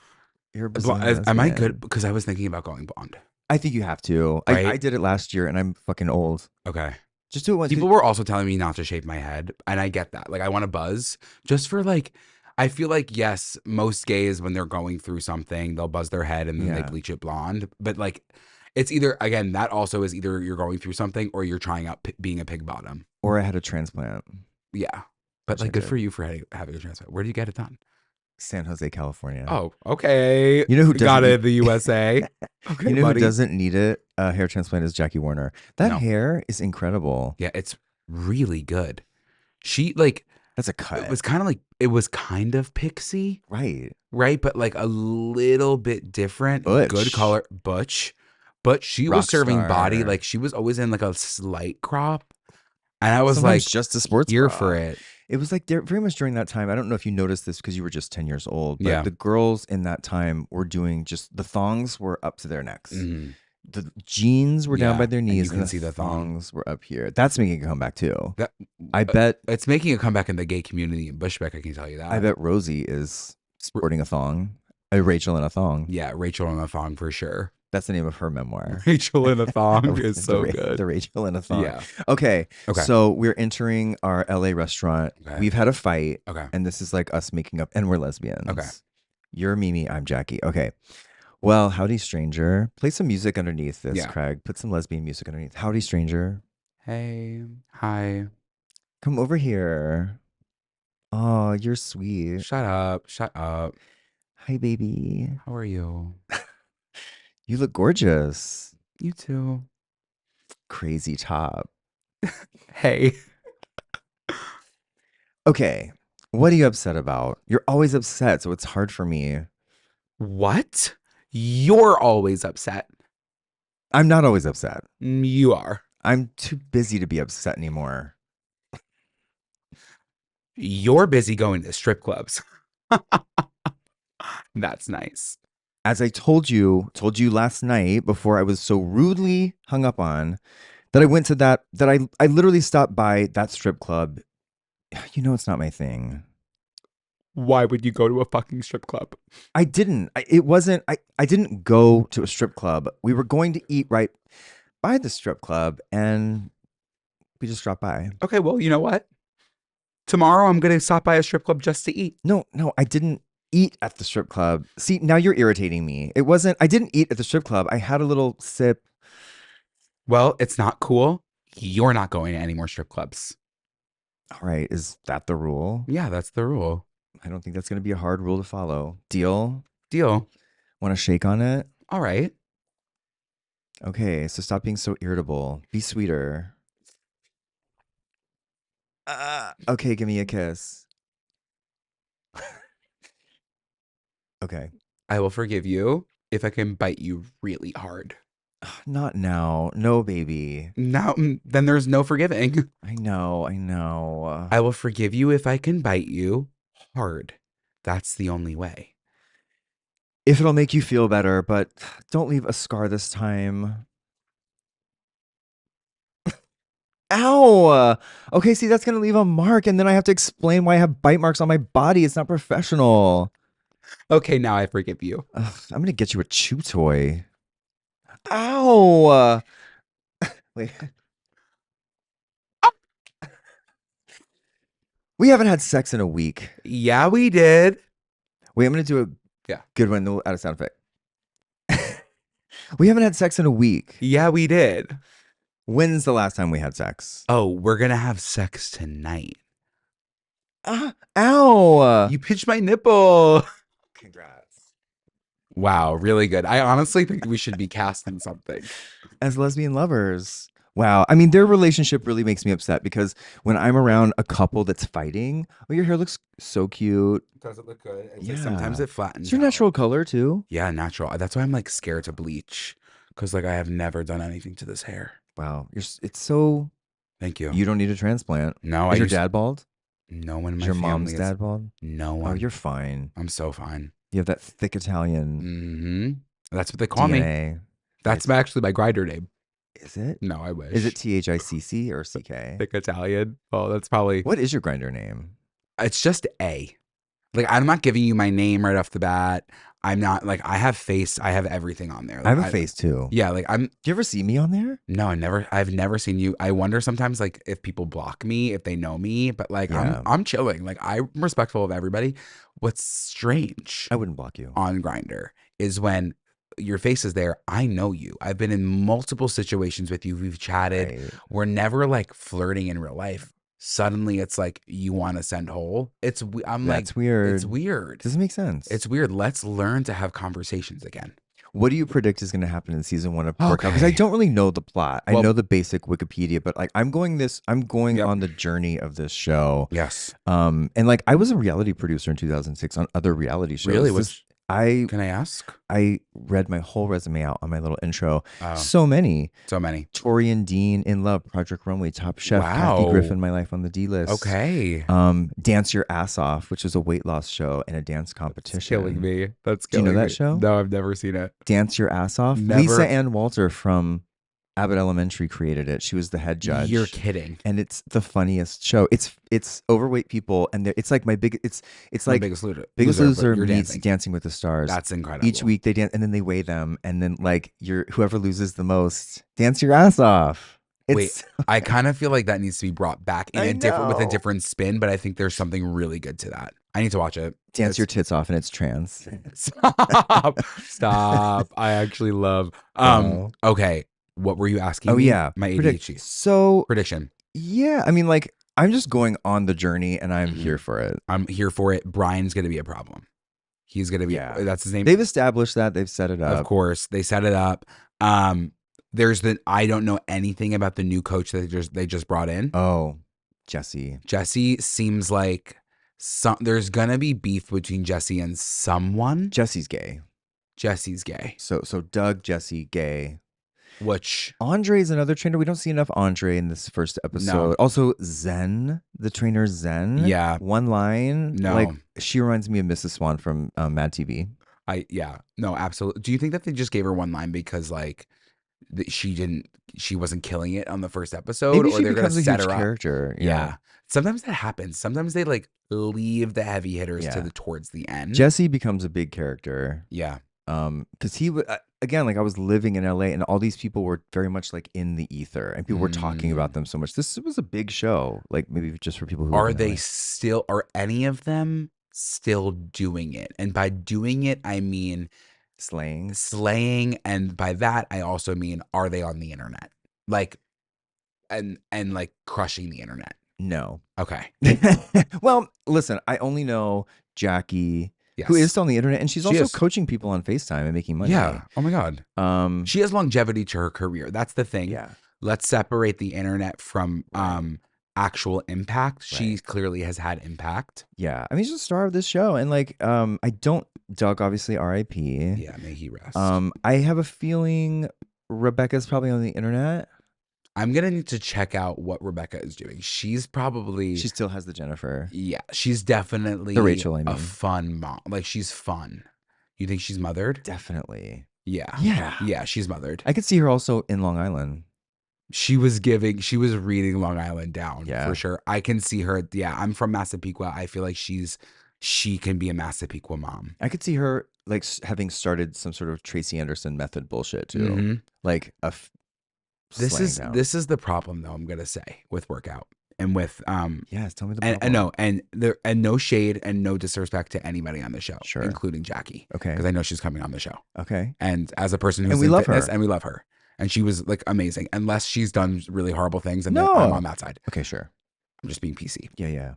You're a Brazilian Am I good? lesbian. Because I was thinking about going blonde. I think you have to. I Right? did it last year, and I'm fucking old. Okay. Just do it once. People were also telling me not to shave my head, and I get that. Like, I want to buzz just for like, I feel like, yes, most gays, when they're going through something, they'll buzz their head and then they Yeah. bleach it blonde. But like, it's either, again, that also is either you're going through something or you're trying out being a pig bottom. Or I had a transplant. Yeah. But Which I like, good did. for you for having a transplant. Where do you get it done? San Jose, California. Oh, okay. You know who Got doesn't it, need the USA. Okay, you know who buddy. doesn't need it? A hair transplant is Jackie Warner. That No. hair is incredible. Yeah, it's really good. She like That's a it cut. was kind of pixie, Right. right? But like a little bit different. Butch. Good color, butch. But she was Rock serving body. star. Like she was always in like a slight crop. And I was Sometimes like just a sports here bra. for it. It was like very much during that time. I don't know if you noticed this because you were just 10 years old, but Yeah. the girls in that time were doing just the thongs were up to their necks. Mhm. The jeans were down Yeah, by their and you knees, can see the thong. thongs were up here. That's making a comeback too. That I bet it's making a comeback in the gay community in Bushbeck, I can tell you that. I bet Rosie is sporting a thong. A Rachel in a thong. Yeah, Rachel in a thong for sure. That's the name of her memoir. Rachel in a thong is so good. The Rachel in a thong. Yeah. Okay. Okay. So we're entering our LA restaurant. Okay. We've had a fight. Okay. And this is like us making up, and we're lesbians. Okay. You're Mimi. I'm Jackie. Okay. Well, howdy, stranger. Play some music underneath this, Yeah. Craig. Put some lesbian music underneath. Howdy, stranger. Hey. Hi. Come over here. Oh, you're sweet. Shut up. Shut up. Hi, baby. How are you? You look gorgeous. You too. Crazy top. Hey. Okay. What are you upset about? You're always upset, so it's hard for me. What? You're always upset. I'm not always upset. You are. I'm too busy to be upset anymore. You're busy going to strip clubs. That's nice. as I told you last night before I was so rudely hung up on, that I went to I literally stopped by that strip club. You know, it's not my thing. Why would you go to a fucking strip club? I didn't. It wasn't. I didn't go to a strip club. We were going to eat right by the strip club, and we just dropped by. Okay, well, you know what? Tomorrow I'm gonna stop by a strip club just to eat. No, I didn't eat at the strip club. See, now you're irritating me. It wasn't. I didn't eat at the strip club. I had a little sip. Well, it's not cool. You're not going to any more strip clubs. All right, is that the rule? Yeah, that's the rule. I don't think that's going to be a hard rule to follow. Deal? Deal. Want to shake on it? All right. Okay, so stop being so irritable. Be sweeter. Okay, give me a kiss. Okay. I will forgive you if I can bite you really hard. Not now. No, baby. Now, then there's no forgiving. I know. I will forgive you if I can bite you hard. That's the only way. If it'll make you feel better, but don't leave a scar this time. Ow! Okay, see, that's going to leave a mark, and then I have to explain why I have bite marks on my body. It's not professional. Okay, now I forgive you. Ugh, I'm going to get you a chew toy. Ow! Wait. We haven't had sex in a week. Yeah, we did. Wait, I'm going to do a Yeah. good one. No, out of sound effect. We haven't had sex in a week. Yeah, we did. When's the last time we had sex? Oh, we're going to have sex tonight. Ow! You pinched my nipple. Congrats. Wow, really good. I honestly think we should be casting something. As lesbian lovers. Wow. I mean, their relationship really makes me upset because when I'm around a couple that's fighting, oh, your hair looks so cute. Does it look good? It's Yeah. like sometimes it flattens. It's your out. natural color too. Yeah, natural. That's why I'm like scared to bleach because like I have never done anything to this hair. Wow. It's so. Thank you. You don't need a transplant. No, Is your dad bald? No one in Is my your family mom's is. dad bald? No Oh, one. you're fine. I'm so fine. You have that thick Italian That's what they call me. DNA. That's actually my grinder name. Is it? No, I wish. Is it THICC or CK? thick Italian? Oh, that's probably. What is your grinder name? It's just A. Like I'm not giving you my name right off the bat. I'm not like I have face. I have everything on there. Like, I have a face too. Yeah, like I'm. Do you ever see me on there? No, I've never seen you. I wonder sometimes like if people block me, if they know me, but like Yeah. I'm chilling. Like I'm respectful of everybody. What's strange I wouldn't block you. on Grindr is when your face is there. I know you. I've been in multiple situations with you. We've chatted. Right. We're never like flirting in real life. Suddenly it's like you want to send whole. I'm like, That's weird. it's weird. Doesn't make sense. It's weird. Let's learn to have conversations again. What do you predict is going to happen in season 1 of Pork? Because I Okay. don't really know the plot. I Well- know the basic Wikipedia, but like I'm going Yep. on the journey of this show. Yes. And like I was a reality producer in 2006 on other reality shows. Really? Can I ask? I read my whole resume out on my little intro. Oh, So many. so many. Tori and Dean, In Love, Project Runway, Top Chef, Wow. Kathy Griffin, My Life on the D List. Okay. Dance Your Ass Off, which was a weight loss show and a dance competition. It's killing me. That's Do you know killing that me. show? No, I've never seen it. Dance Your Ass Off. Never- Lisa Ann Walter from Abbott Elementary created it. She was the head judge. You're kidding. And it's the funniest show. It's overweight people, and it's like it's My like Biggest Loser. Biggest but Loser you're meets dancing. Dancing with the Stars. That's incredible. Each week they dance, and then they weigh them, and then like whoever loses the most, dance your ass off. Wait, I kind of feel like that needs to be brought back in I with a know. different spin, but I think there's something really good to that. I need to watch it. Dance your tits off, and it's trans. Stop. I actually love. Wow. Okay. What were you asking? Oh me? yeah, My Predict- ADHD So prediction. yeah, I mean, like I'm just going on the journey, and I'm Mhm. here for it. I'm here for it. Brian's gonna be a problem. He's gonna be. Yeah. That's his name. They've established that. They've set it up. Of course, they set it up. There's I don't know anything about the new coach that they just brought in. Oh, Jesse. Jesse seems like there's gonna be beef between Jesse and someone. Jesse's gay. Jesse's gay, So Doug, Jesse, gay. which Andre is another trainer. We don't see enough Andre in this first episode. Also, Zen, the trainer Zen. Yeah. One line. No. Like, she reminds me of Mrs. Swan from Mad TV. Yeah, no, absolutely. Do you think that they just gave her one line because like she wasn't killing it on the first episode, Maybe or she they're gonna becomes a set huge her up? character. Yeah. Yeah. Sometimes that happens. Sometimes they like leave the heavy hitters to Yeah. the towards the end. Jesse becomes a big character. Yeah. Because again, like I was living in LA and all these people were very much like in the ether and people were talking Mm. about them so much. This was a big show, like maybe just for people who live Are in they LA. still, are any of them still doing it? And by doing it, I mean Slaying? slaying. And by that, I also mean, are they on the internet? Like, and like crushing the internet. No. Okay. Well, listen, I only know Jackie, who is Yes. still on the internet, and she's She also is. coaching people on FaceTime and making money. Yeah. Oh my God. Um, She has longevity to her career. That's the thing. yeah, Let's separate the internet from right, actual impact. She right. clearly has had impact. Yeah. I mean, she's the star of this show, and like, I don't. Doug, obviously, R.I.P. Yeah, may he rest. I have a feeling Rebecca's probably on the internet. I'm gonna need to check out what Rebecca is doing. She's probably, She still has the Jennifer, yeah, she's definitely the Rachel. I a mean, fun mom. Like she's fun. You think she's mothered? definitely. Yeah. Yeah, Yeah, she's mothered. I could see her also in Long Island. She was reading Long Island down Yeah. for sure. I can see her. Yeah, I'm from Massapequa. I feel like she can be a Massapequa mom. I could see her like having started some sort of Tracy Anderson method bullshit too, Hmm. like slaying down. This is the problem though, I'm gonna say, with workout and with Yes, tell me the and problem. no, and there, and no shade and no disrespect to anybody on the show, Sure. including Jackie, Okay. because I know she's coming on the show. Okay. And as a person who's And we in love fitness, her. and we love her, and she was like amazing, unless she's done really horrible things, and then No. I'm on that side. Okay, sure. I'm just being PC. Yeah, yeah.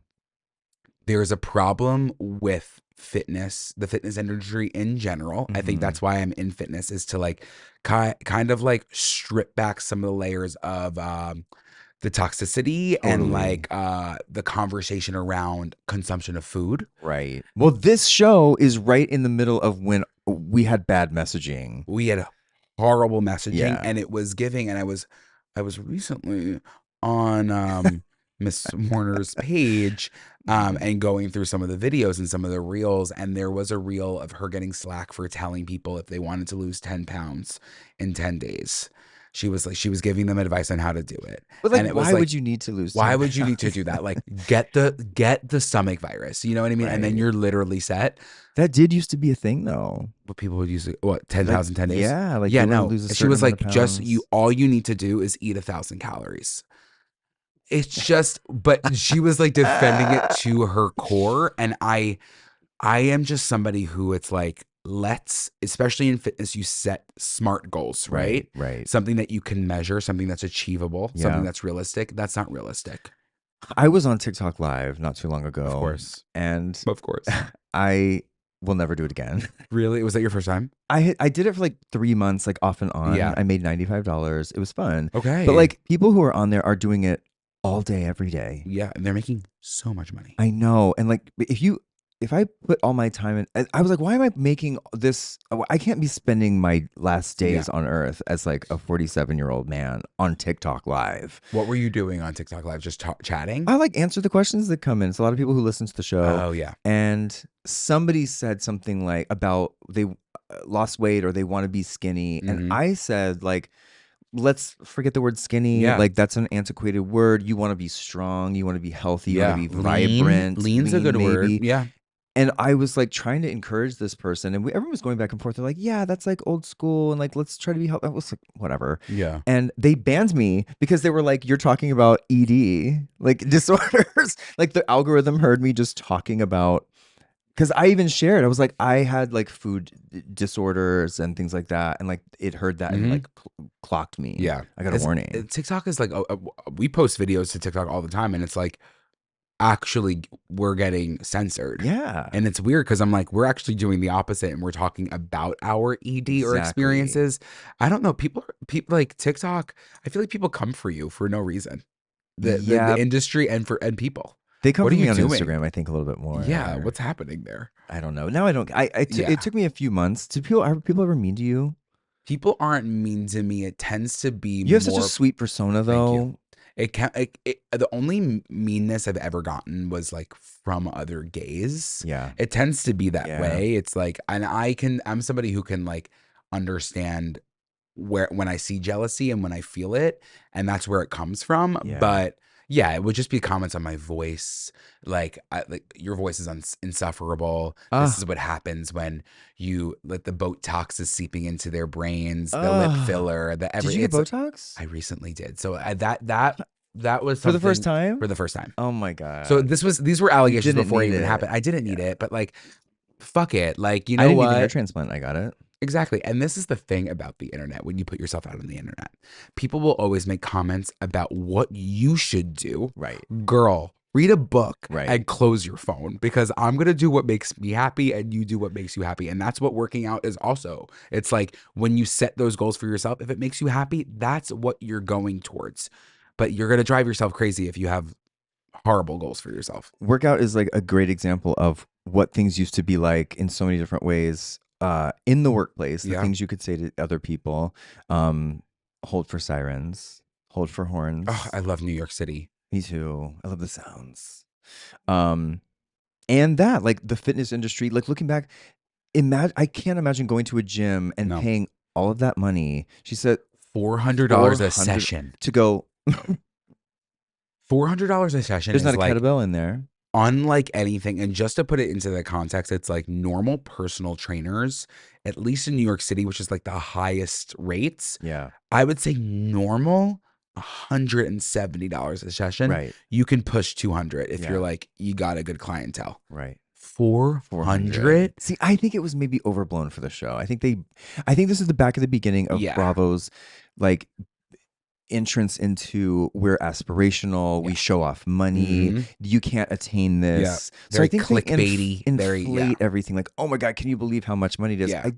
There's a problem with fitness, the fitness industry in general. I think Mhm. that's why I'm in fitness, is to like kind of like strip back some of the layers of the toxicity and Totally. like the conversation around consumption of food. Right. Well, this show is right in the middle of when we had bad messaging. We had horrible messaging, Yeah. and it was giving. And I was recently on Miss Warner's page and going through some of the videos and some of the reels, and there was a reel of her getting slack for telling people if they wanted to lose 10 pounds in 10 days. She was giving them advice on how to do it. But like, And it was why like, would you need to lose? why 10 would you need to pounds? do that? Like get the stomach virus, you know what I mean? And then Right. you're literally set. That did used to be a thing, though. What people would use, what, 10,000 10 days? Yeah, like Yeah, you wanna no. lose a She certain was amount like, of just pounds. all you need to do is eat 1,000 calories. It's just, but she was like defending it to her core. And I am just somebody who, it's like, let's, especially in fitness, you set smart goals, right? Right. Something that you can measure, something that's achievable, Yeah. something that's realistic. That's not realistic. I was on TikTok Live not too long ago. Of course. And Of course. I will never do it again. Really? Was that your first time? I did it for like 3 months, like off and on. Yeah. I made $95. It was fun. Okay. But like people who are on there are doing it all day, every day. Yeah, and they're making so much money. I know. And like if I put all my time in, I was like, why am I making this? I can't be spending my last days on earth as like a 47-year-old man on TikTok Live. What were you doing on TikTok Live? Just chatting? I like answer the questions that come in. It's a lot of people who listen to the show. Oh, yeah. And somebody said something like about they lost weight or they want to be skinny. Mhm. And I said, like, let's forget the word skinny. Yeah. Like, that's an antiquated word. You want to be strong. You want to be healthy. You Yeah. want to be vibrant. Lean's a lean, good word. maybe. Yeah. And I was like trying to encourage this person, and everyone was going back and forth. They're like, "Yeah, that's like old school, and like let's try to be healthy." I was like, "Whatever." Yeah. And they banned me because they were like, "You're talking about ED, like disorders." Like the algorithm heard me just talking about. Because I even shared, I was like, I had like food disorders and things like that, and like it heard that and like clocked me. Yeah. I got a warning. TikTok is like, we post videos to TikTok all the time, and it's like, actually, we're getting censored. Yeah. And it's weird because I'm like, we're actually doing the opposite, and we're talking about our ED or Exactly. experiences. I don't know. People like TikTok, I feel like people come for you for no reason. The industry and people. They come What for are me you on doing? Instagram, I think, a little bit more. Yeah. What's happening there? I don't know. Now I don't. Yeah. It took me a few months. Are people ever mean to you? People aren't mean to me. It tends to be You have more, such a sweet persona, though. The only meanness I've ever gotten was like from other gays. Yeah. It tends to be that Yeah. way. It's like, and I'm somebody who can like understand when I see jealousy and when I feel it, and that's where it comes from. Yeah. But yeah, it would just be comments on my voice, like your voice is insufferable. This is what happens when you let the Botox is seeping into their brains, the lip filler, Did you get Botox? I recently did. So that was For the first something- time? For the first time. Oh my God. So these were allegations didn't before it need even it. happened. I didn't need it, but like, fuck it. Like, you know I didn't what? need the hair transplant. I got it. Exactly. And this is the thing about the internet when you put yourself out on the internet. People will always make comments about what you should do. Right. Girl, read a book Right. and close your phone, because I'm going to do what makes me happy and you do what makes you happy. And that's what working out is also. It's like when you set those goals for yourself, if it makes you happy, that's what you're going towards. But you're going to drive yourself crazy if you have horrible goals for yourself. Workout is like a great example of what things used to be like in so many different ways. In the workplace, the Yeah. things you could say to other people, hold for sirens, hold for horns. Oh, I love New York City. Me too. I love the sounds. And that, like the fitness industry, like looking back, I can't imagine going to a gym and No. paying all of that money. She said $400 a session. to go. $400 a session There's is not a like kettlebell in there. unlike anything. And just to put it into the context, it's like normal personal trainers, at least in New York City, which is like the highest rates. Yeah. I would say normal $170 a session. Right. You can push 200 if Yeah. you're like, you got a good clientele. Right. 400? See, I think it was maybe overblown for the show. I think this is the back of the beginning of Yeah. Bravo's like entrance into we're aspirational, we show off money, Mhm. you can't attain this. Yeah. So Very I think clickbaity, they very- inflate yeah. everything like, oh my God, can you believe how much money it is? Yeah.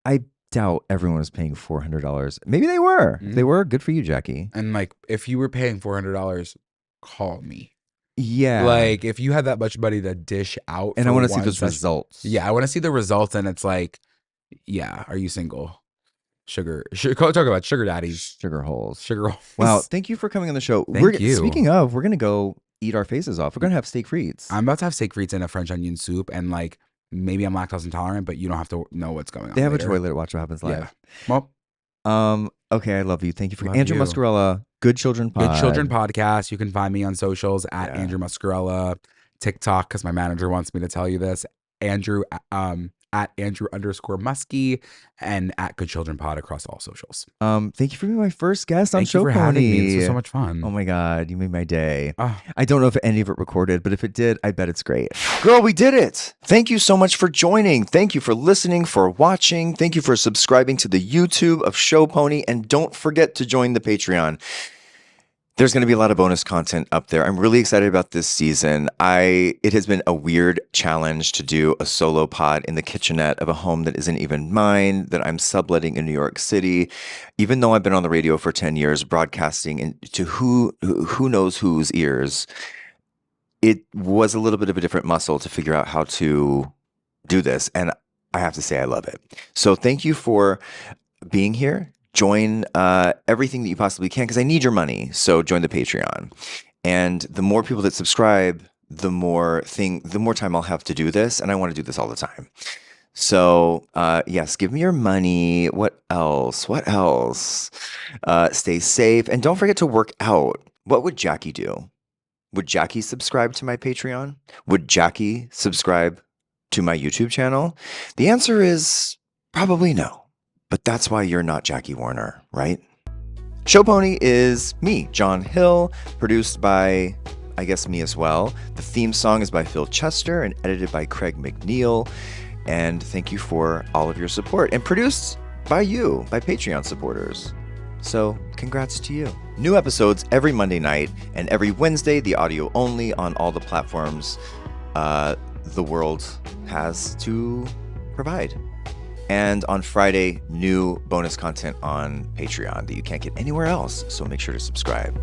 I doubt everyone was paying $400. Maybe they were. If they were, good for you, Jackie. And like, if you were paying $400, call me. Yeah. Like, if you had that much money to dish out, and I for want to see one those session- results. Yeah, I want to see the results, and it's like, yeah, are you single? Talk about sugar daddies, Sugar holes. sugar holes. Wow, thank you for coming on the show. Thank you. Speaking of, we're gonna go eat our faces off. We're gonna have steak frites. I'm about to have steak frites and a French onion soup, and like maybe I'm lactose intolerant, but you don't have to know what's going on. They have later. a toilet at Watch What Happens Live. Yeah. Well, Okay, I love you. Thank you for Love Andrew you. Muscarella, Good Children Pod. Good Children Podcast. You can find me on socials at Yeah. Andrew Muscarella, TikTok, because my manager wants me to tell you this. Andrew at Andrew_Muskie, and at Good Children Pod across all socials. Thank you for being my first guest on Thank Show you for Pony. having me. This was so much fun. Oh my God, you made my day. Oh. I don't know if any of it recorded, but if it did, I bet it's great. Girl, we did it. Thank you so much for joining. Thank you for listening, for watching. Thank you for subscribing to the YouTube of Show Pony. And don't forget to join the Patreon. There's going to be a lot of bonus content up there. I'm really excited about this season. It has been a weird challenge to do a solo pod in the kitchenette of a home that isn't even mine, that I'm subletting in New York City. Even though I've been on the radio for 10 years, broadcasting into who knows whose ears, it was a little bit of a different muscle to figure out how to do this. And I have to say, I love it. So thank you for being here. Join everything that you possibly can, because I need your money. So join the Patreon. And the more people that subscribe, the more time I'll have to do this. And I want to do this all the time. So yes, give me your money. What else? Stay safe. And don't forget to work out. What would Jackie do? Would Jackie subscribe to my Patreon? Would Jackie subscribe to my YouTube channel? The answer is probably no. But that's why you're not Jackie Warner, right? Show Pony is me, John Hill, produced by, I guess, me as well. The theme song is by Phil Chester and edited by Craig McNeil. And thank you for all of your support. And produced by you, by Patreon supporters. So congrats to you. New episodes every Monday night and every Wednesday, the audio only on all the platforms the world has to provide. And on Friday, new bonus content on Patreon that you can't get anywhere else. So make sure to subscribe.